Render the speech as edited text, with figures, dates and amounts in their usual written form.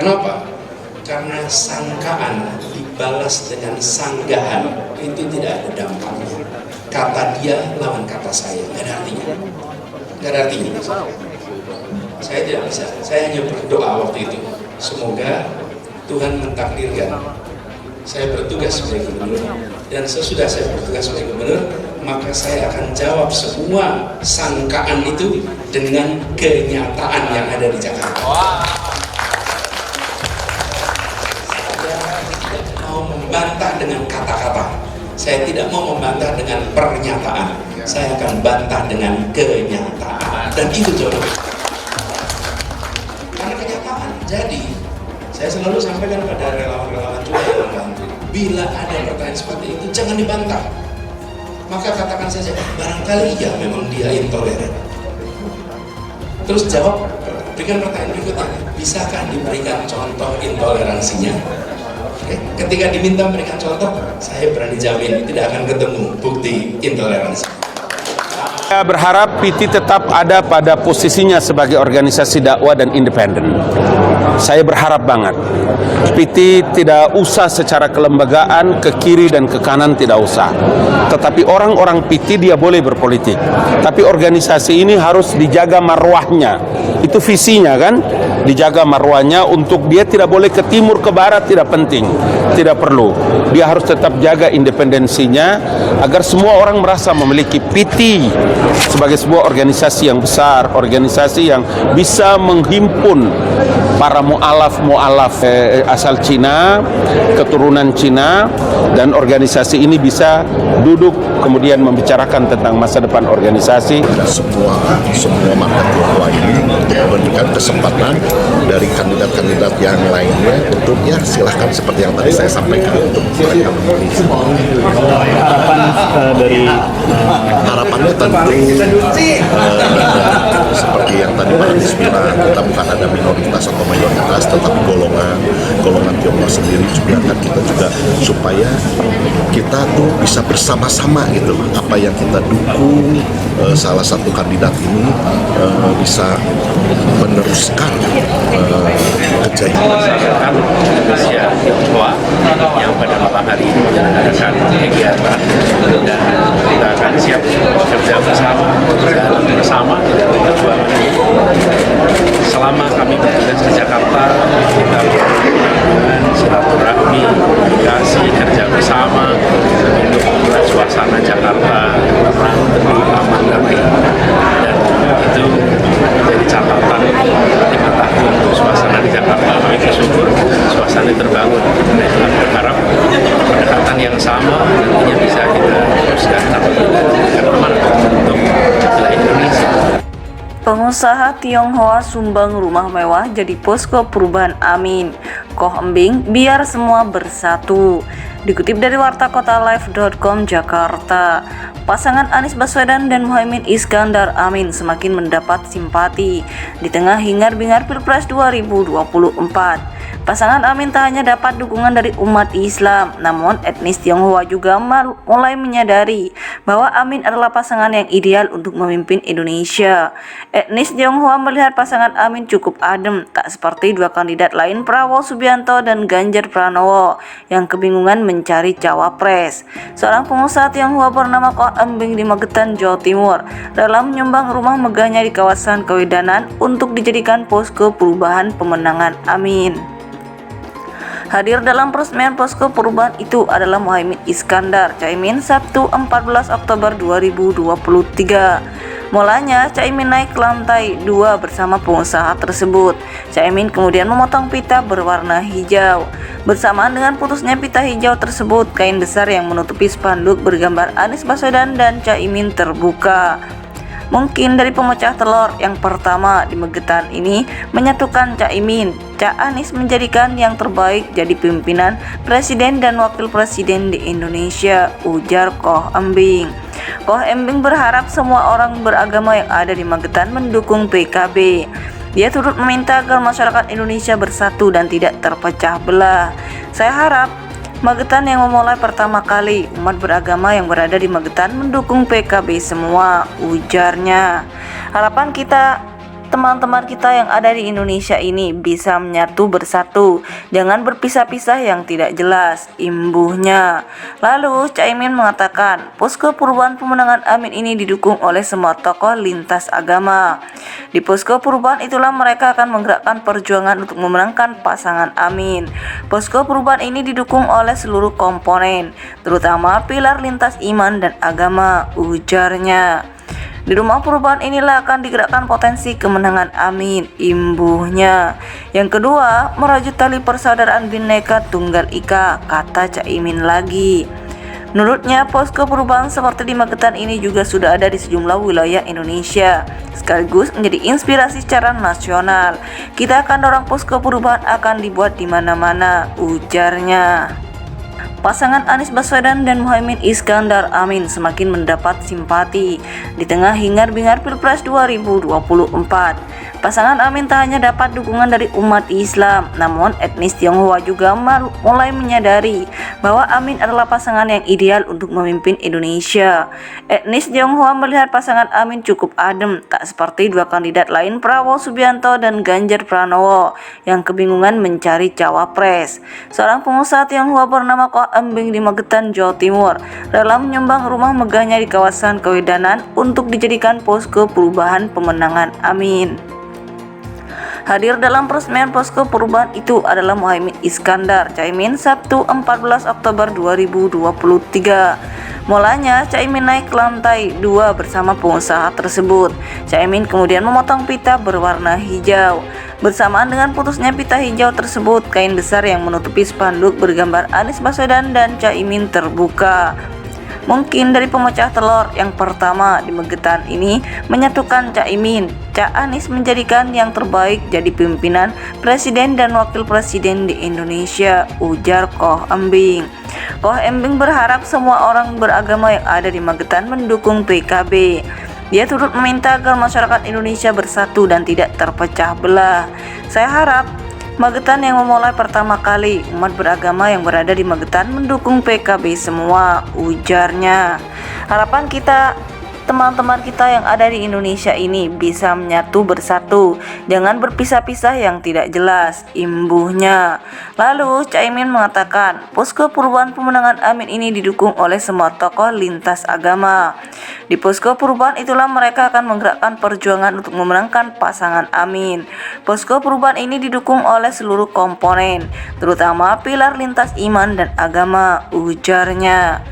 Kenapa? Karena sangkaan dibalas dengan sanggahan itu tidak ada dampaknya. Kata dia lawan kata saya, nggak ada artinya. Nggak ada artinya. Saya tidak bisa. Saya hanya berdoa waktu itu. Semoga Tuhan mentakdirkan saya bertugas sebagai gubernur, dan sesudah saya bertugas sebagai gubernur, maka saya akan jawab semua sangkaan itu dengan kenyataan yang ada di Jakarta. Membantah dengan kata-kata, saya tidak mau membantah dengan pernyataan, saya akan bantah dengan kenyataan, dan itu jawabannya. Karena kenyataan. Jadi saya selalu sampaikan pada relawan-relawan juga yang membantu, bila ada pertanyaan seperti itu jangan dibantah, maka katakan saja barangkali ya memang dia intoleran. Terus jawab, berikan pertanyaan berikutnya, bisakah diberikan contoh intoleransinya? Ketika diminta memberikan contoh, saya berani jamin tidak akan ketemu bukti intoleransi. Saya berharap PT tetap ada pada posisinya sebagai organisasi dakwah dan independen. Saya berharap banget PT tidak usah secara kelembagaan ke kiri dan ke kanan, tidak usah. Tetapi orang-orang PT dia boleh berpolitik. Tapi organisasi ini harus dijaga marwahnya. Itu visinya kan, dijaga marwahnya untuk dia tidak boleh ke timur ke barat, tidak penting, tidak perlu. Dia harus tetap jaga independensinya agar semua orang merasa memiliki PT sebagai sebuah organisasi yang besar, organisasi yang bisa menghimpun para mu'alaf asal Cina, keturunan Cina, dan organisasi ini bisa duduk kemudian membicarakan tentang masa depan organisasi. Semua market Tionghoa ini untuk memberikan kesempatan dari kandidat-kandidat yang lainnya untuk ya silahkan seperti yang tadi saya sampaikan untuk mereka memilih. Harapannya tentu seperti yang tadi Pak Anies bilang, kita bukan ada minoritas atau mayoritas, tetapi golongan Tionghoa sendiri juga kan kita juga supaya kita tuh bisa bersama-sama gitu, apa yang kita dukung salah satu kandidat ini bisa meneruskan kejayaan Indonesia Tionghoa yang pada malam hari ini menyelenggarakan kegiatan, dan kita akan siap bekerja bersama, berjalan bersama, tidak berjuang. Selama kami bertugas di Jakarta, kita dengan silaturahmi, komunikasi, kerja bersama untuk membuat suasana Jakarta tenang, teduh, aman, damai, dan itu menjadi catatan 5 tahun untuk suasana di Jakarta. Kami bersyukur suasana terbangun. Kami berharap pendekatan yang sama nantinya bisa kita teruskan apabila aman untuk wilayah Indonesia. Pengusaha Tionghoa sumbang rumah mewah jadi posko perubahan Amin. Koh Embing biar semua bersatu. Dikutip dari wartakotalive.com Jakarta, pasangan Anies Baswedan dan Muhaimin Iskandar Amin semakin mendapat simpati di tengah hingar-bingar Pilpres 2024. Pasangan Amin tak hanya dapat dukungan dari umat Islam, namun etnis Tionghoa juga mulai menyadari bahwa Amin adalah pasangan yang ideal untuk memimpin Indonesia. Etnis Tionghoa melihat pasangan Amin cukup adem, tak seperti dua kandidat lain Prabowo Subianto dan Ganjar Pranowo yang kebingungan mencari cawapres. Seorang pengusaha Tionghoa bernama Koh Embing di Magetan, Jawa Timur, dalam menyumbang rumah megahnya di kawasan Kewedanan untuk dijadikan posko perubahan pemenangan Amin. Hadir dalam peresmian posko perubahan itu adalah Muhaimin Iskandar Caimin Sabtu 14 Oktober 2023. Mulanya Caimin naik ke lantai 2 bersama pengusaha tersebut. Caimin kemudian memotong pita berwarna hijau. Bersamaan dengan putusnya pita hijau tersebut, kain besar yang menutupi spanduk bergambar Anies Baswedan dan Caimin terbuka. Mungkin dari pemecah telur yang pertama di Magetan ini menyatukan Caimin, Cak Anies menjadikan yang terbaik jadi pimpinan presiden dan wakil presiden di Indonesia, ujar Koh Embing. Koh Embing berharap semua orang beragama yang ada di Magetan mendukung PKB. Dia turut meminta agar masyarakat Indonesia bersatu dan tidak terpecah belah. Saya harap Magetan yang memulai pertama kali, umat beragama yang berada di Magetan mendukung PKB semua, ujarnya. Harapan kita teman-teman kita yang ada di Indonesia ini bisa menyatu bersatu, jangan berpisah-pisah yang tidak jelas, imbuhnya. Lalu Caimin mengatakan posko perubahan pemenangan Amin ini didukung oleh semua tokoh lintas agama. Di posko perubahan itulah mereka akan menggerakkan perjuangan untuk memenangkan pasangan Amin. Posko perubahan ini didukung oleh seluruh komponen, terutama pilar lintas iman dan agama, ujarnya. Di rumah perubahan inilah akan digerakkan potensi kemenangan Amin, imbuhnya. Yang kedua, merajut tali persaudaraan Bhinneka Tunggal Ika, kata Caimin lagi. Menurutnya, posko perubahan seperti di Magetan ini juga sudah ada di sejumlah wilayah Indonesia, sekaligus menjadi inspirasi secara nasional. Kita akan dorong posko perubahan akan dibuat di mana-mana, ujarnya. Pasangan Anies Baswedan dan Muhaimin Iskandar Amin semakin mendapat simpati di tengah hingar-bingar Pilpres 2024. Pasangan Amin tak hanya dapat dukungan dari umat Islam, namun etnis Tionghoa juga mulai menyadari bahwa Amin adalah pasangan yang ideal untuk memimpin Indonesia. Etnis Tionghoa melihat pasangan Amin cukup adem, tak seperti dua kandidat lain Prabowo Subianto dan Ganjar Pranowo yang kebingungan mencari cawapres. Seorang pengusaha Tionghoa bernama Koh Embing di Magetan, Jawa Timur, rela menyumbang rumah megahnya di kawasan Kewedanan untuk dijadikan posko perubahan pemenangan Amin. Hadir dalam peresmian posko perubahan itu adalah Muhaimin Iskandar Caimin Sabtu 14 Oktober 2023. Mulanya Caimin naik ke lantai 2 bersama pengusaha tersebut. Caimin kemudian memotong pita berwarna hijau. Bersamaan dengan putusnya pita hijau tersebut, kain besar yang menutupi spanduk bergambar Anies Baswedan dan Caimin terbuka. Mungkin dari pemecah telur yang pertama di Magetan ini menyatukan Caimin, Cak Anies menjadikan yang terbaik jadi pimpinan presiden dan wakil presiden di Indonesia, ujar Koh Embing. Koh Embing berharap semua orang beragama yang ada di Magetan mendukung PKB. Dia turut meminta agar masyarakat Indonesia bersatu dan tidak terpecah belah. Saya harap Magetan yang memulai pertama kali, umat beragama yang berada di Magetan mendukung PKB semua, ujarnya. Harapan kita, teman-teman kita yang ada di Indonesia ini bisa menyatu bersatu, jangan berpisah-pisah yang tidak jelas, imbuhnya. Lalu Caimin mengatakan posko perubahan pemenangan Amin ini didukung oleh semua tokoh lintas agama. Di posko perubahan itulah mereka akan menggerakkan perjuangan untuk memenangkan pasangan Amin. Posko perubahan ini didukung oleh seluruh komponen, terutama pilar lintas iman dan agama, ujarnya.